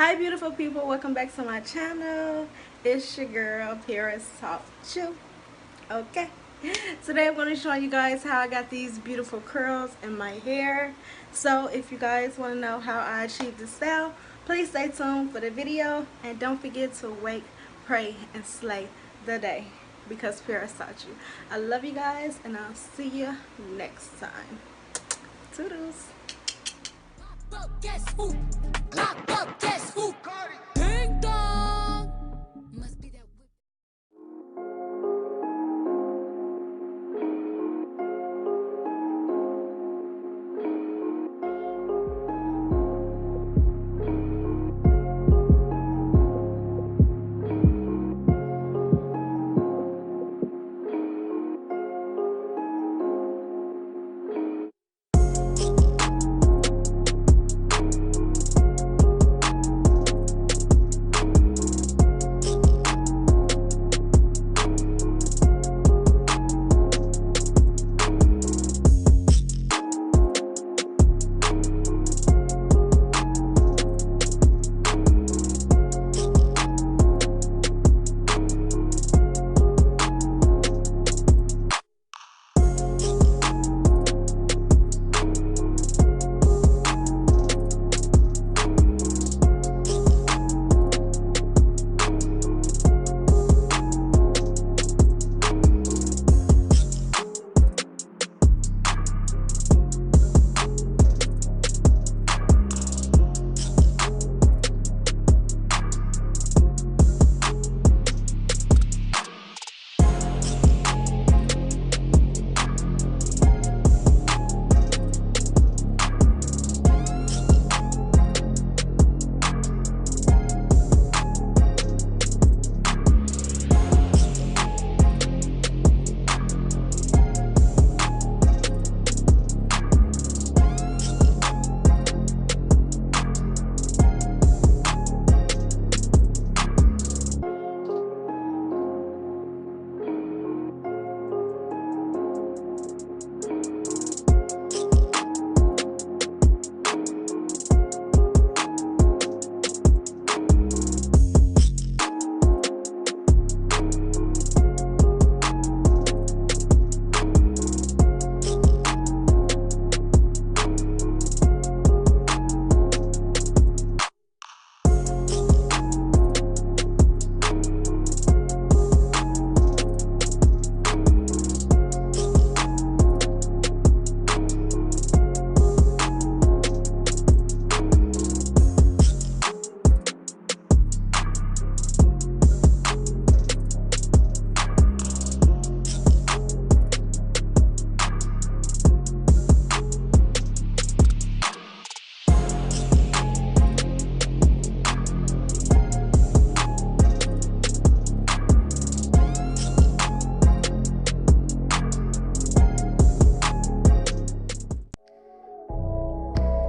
Hi beautiful people, welcome back to my channel. It's your girl Paris Talk Chew. Okay, today I'm going to show you guys how I got these beautiful curls in my hair. So if you guys want to know how I achieved this style, please stay tuned for the video and don't forget to wake, pray, and slay the day because Paris taught you. I love you guys and I'll see you next time. Toodles. Guess who? Lock up, guess who? Ding dong! Must be that whip.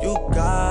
You got